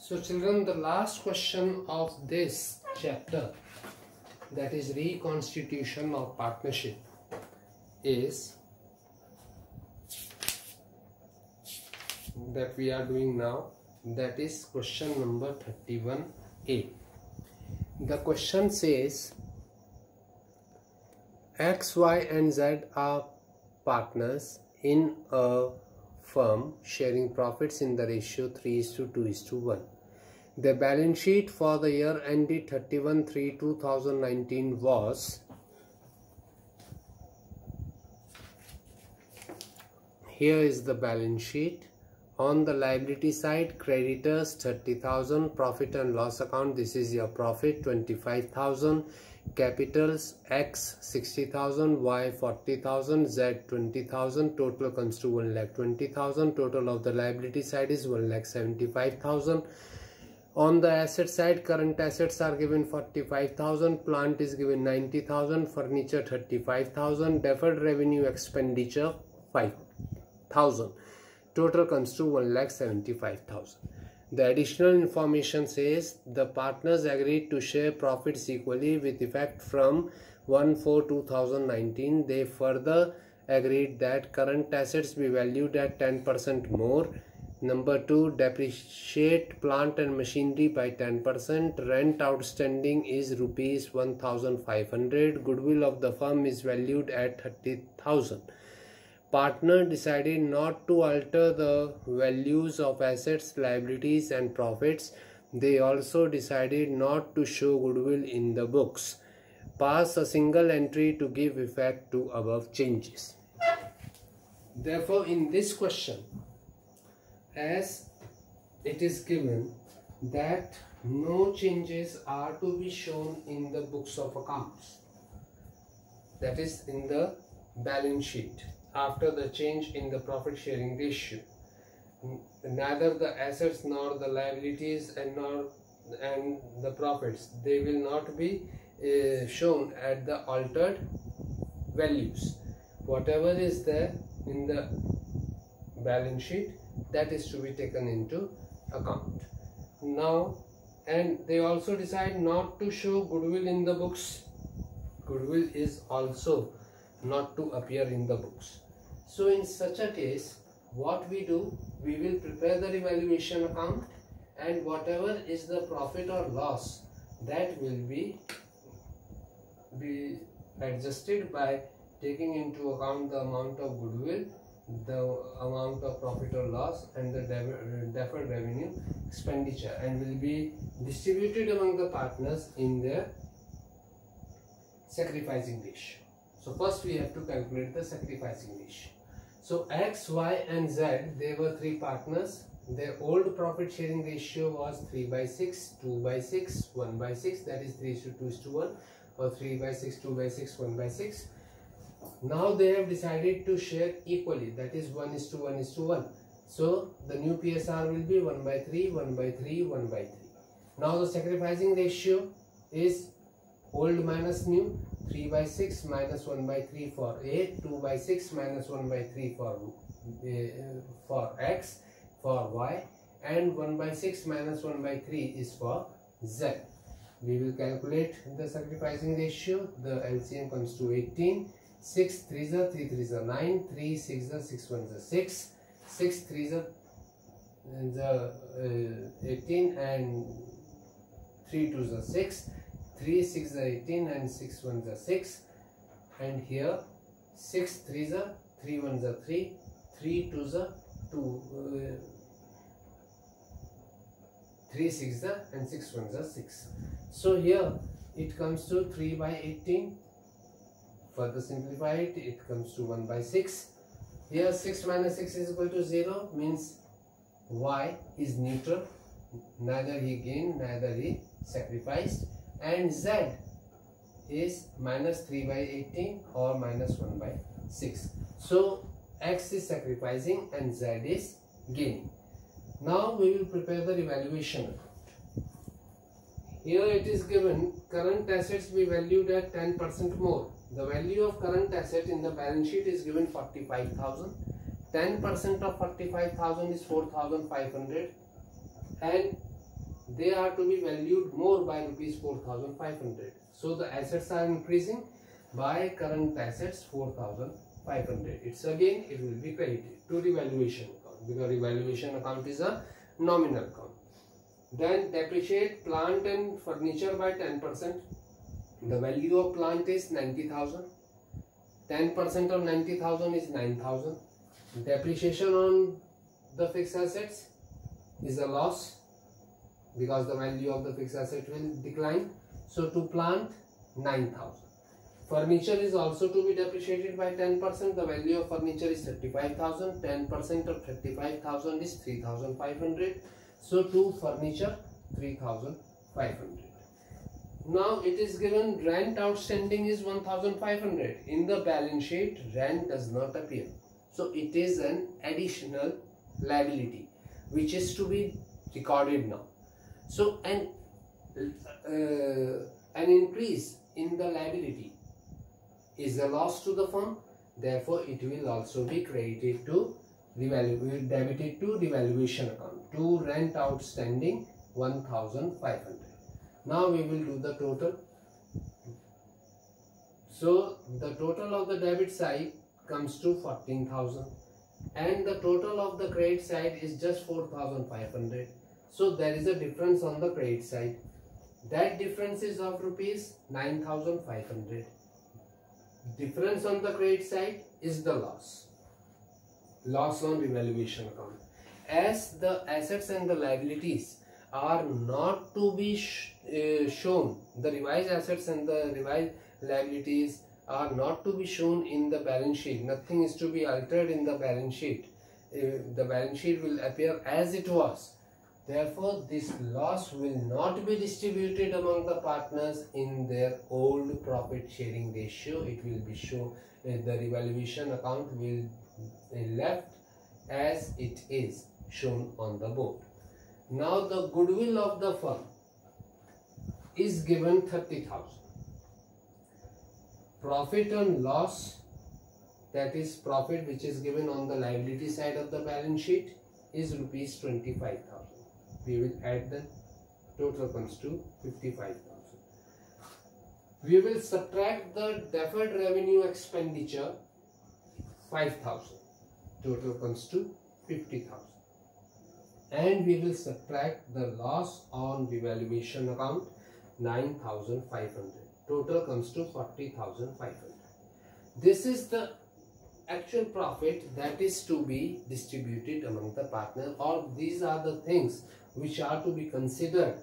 So children, the last question of this chapter, that is reconstitution of partnership, is that we are doing now. That is question number 31A. The question says X, Y and Z are partners in a firm sharing profits in the ratio 3:2:1. The balance sheet for the year ended 31/3/2019 was, here is the balance sheet. On the liability side, creditors 30,000, profit and loss account, this is your profit, 25,000, capitals X 60,000, Y 40,000, Z 20,000, total comes to 1,20,000. Total of the liability side is 1,75,000. On the asset side, current assets are given 45,000, plant is given 90,000, furniture 35,000, deferred revenue expenditure 5,000. Total comes to 1,75,000. The additional information says the partners agreed to share profits equally with effect from 1/4/2019. They further agreed that current assets be valued at 10% more. Number 2, depreciate plant and machinery by 10%. Rent outstanding is rupees 1,500. Goodwill of the firm is valued at 30,000. Partner decided not to alter the values of assets, liabilities and profits. They also decided not to show goodwill in the books. Pass a single entry to give effect to above changes. Therefore, in this question, as it is given that no changes are to be shown in the books of accounts, that is in the balance sheet, after the change in the profit sharing ratio, neither the assets nor the liabilities and the profits, they will not be shown at the altered values. Whatever is there in the balance sheet, that is to be taken into account. Now, and they also decide not to show goodwill in the books. Goodwill is also not to appear in the books. So in such a case, what we do, we will prepare the revaluation account, and whatever is the profit or loss, that will be adjusted by taking into account the amount of goodwill, the amount of profit or loss and the deferred revenue expenditure, and will be distributed among the partners in their sacrificing ratio. So first we have to calculate the sacrificing ratio. So X, Y and Z, they were three partners. Their old profit sharing ratio was 3/6, 2/6, 1/6, that is 3:2:1, or 3/6, 2/6, 1/6. Now they have decided to share equally, that is 1:1:1. So the new PSR will be 1/3, 1/3, 1/3. Now the sacrificing ratio is old minus new, 3/6 minus 1/3 for A, 2/6 minus 1/3 for X, for Y, and 1/6 minus 1/3 is for Z. We will calculate the sacrificing ratio. The LCM comes to 18. 6 3s are 3 3s are 9, 3 6s are 6 1s are 6, 6 3s are 18 and 3 2s are 6, 3 6s are 18 and 6 1s are 6, and here 6 3s are 3 1s are 3, 3 2s are 2, 3 6s are and 6 1s are 6. So here it comes to 3/18. Further simplify it, it comes to 1/6. Here 6 minus 6 is equal to 0, means Y is neutral, neither he gained neither he sacrificed, and Z is minus 3/18 or minus 1/6. So X is sacrificing and Z is gaining. Now we will prepare the revaluation account. Here it is given current assets be valued at 10% more. The value of current asset in the balance sheet is given 45,000. 10% of 45,000 is 4,500, and they are to be valued more by rupees 4,500. So the assets are increasing by current assets 4,500. It's again, it will be credited to revaluation account, because revaluation account is a nominal account. Then depreciate plant and furniture by 10%. The value of plant is 90,000. 10% of 90,000 is 9,000. Depreciation on the fixed assets is a loss, because the value of the fixed asset will decline. So to plant 9,000. Furniture is also to be depreciated by 10%. The value of furniture is 35,000. 10% of 35,000 is 3,500. So to furniture 3,500. Now it is given rent outstanding is 1,500. In the balance sheet, rent does not appear. So it is an additional liability which is to be recorded now. So an increase in the liability is a loss to the firm. Therefore, it will also be credited to debited to revaluation account. To rent outstanding 1,500. Now we will do the total. So the total of the debit side comes to 14,000 and the total of the credit side is just 4,500. So there is a difference on the credit side. That difference is of rupees 9,500. Difference on the credit side is the loss. Loss on revaluation account. As the assets and the liabilities are not to be shown, the revised assets and the revised liabilities are not to be shown in the balance sheet. Nothing is to be altered in the balance sheet. The balance sheet will appear as it was. Therefore, this loss will not be distributed among the partners in their old profit sharing ratio. It will be shown, the revaluation account will be left as it is shown on the board. Now the goodwill of the firm is given 30,000. Profit and loss, that is profit which is given on the liability side of the balance sheet, is rupees 25,000. We will add them. Total comes to 55,000. We will subtract the deferred revenue expenditure 5,000. Total comes to 50,000. And we will subtract the loss on revaluation account 9,500. Total comes to 40,500. This is the actual profit that is to be distributed among the partners, or these are the things which are to be considered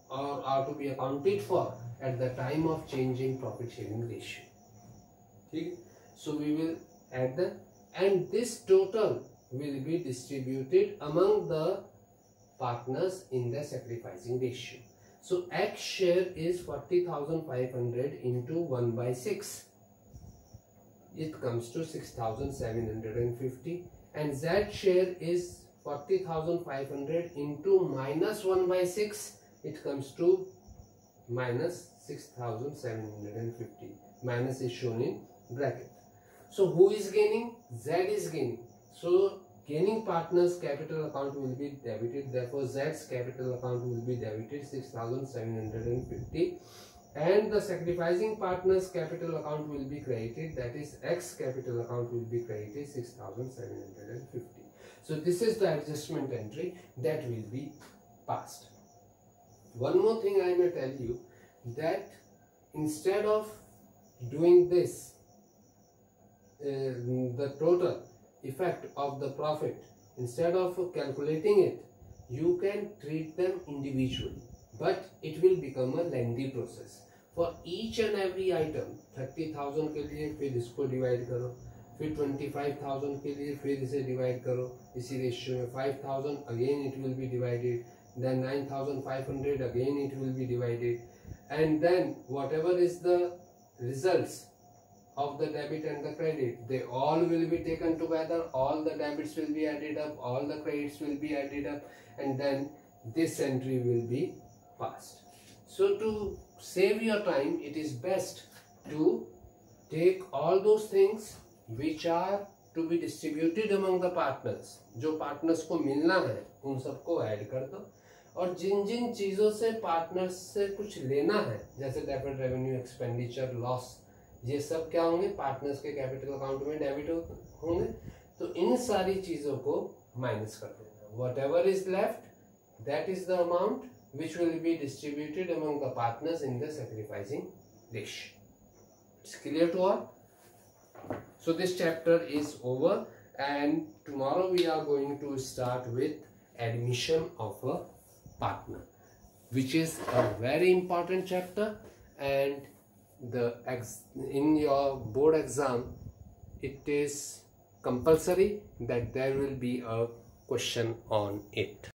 or are to be accounted for at the time of changing profit sharing ratio. Okay? So we will add them, and this total will be distributed among the partners in the sacrificing ratio. So X share is 40,500 into 1 by 6. It comes to 6,750, and Z share is 40,500 into minus 1 by 6. It comes to minus 6,750. Minus is shown in bracket. So who is gaining? Z is gaining. So gaining partners capital account will be debited. Therefore Z's capital account will be debited 6,750. And the sacrificing partners capital account will be credited, that is X capital account will be credited 6,750. So this is the adjustment entry that will be passed. One more thing I may tell you, that instead of doing this, the total effect of the profit, instead of calculating it, you can treat them individually, but it will become a lengthy process. For each and every item, 30,000 के लिए फिर इसको divide करो, फिर 25,000 के लिए फिर इसे divide करो, इसी ratio में 5,000 again it will be divided, then 9,500 again it will be divided, and then whatever is the results of the debit and the credit, they all will be taken together, all the debits will be added up, all the credits will be added up, and then this entry will be passed. So to save your time, it is best to take all those things which are to be distributed among the partners, जो partners को मिलना है, उन सबको add कर दो। और जिन जिन चीज़ों से पार्टनर्स से कुछ लेना है, जैसे डेबिट, रेवेन्यू, एक्सपेंडिचर, लॉस, ये सब क्या होंगे, पार्टनर्स के कैपिटल अकाउंट में डेबिट होंगे। तो इन सारी चीज़ों को माइनस कर देना। What ever is left that is the amount which will be distributed among the partners in the sacrificing dish. It's clear to all? So this chapter is over, and tomorrow we are going to start with admission of a partner, which is a very important chapter, and in your board exam it is compulsory that there will be a question on it.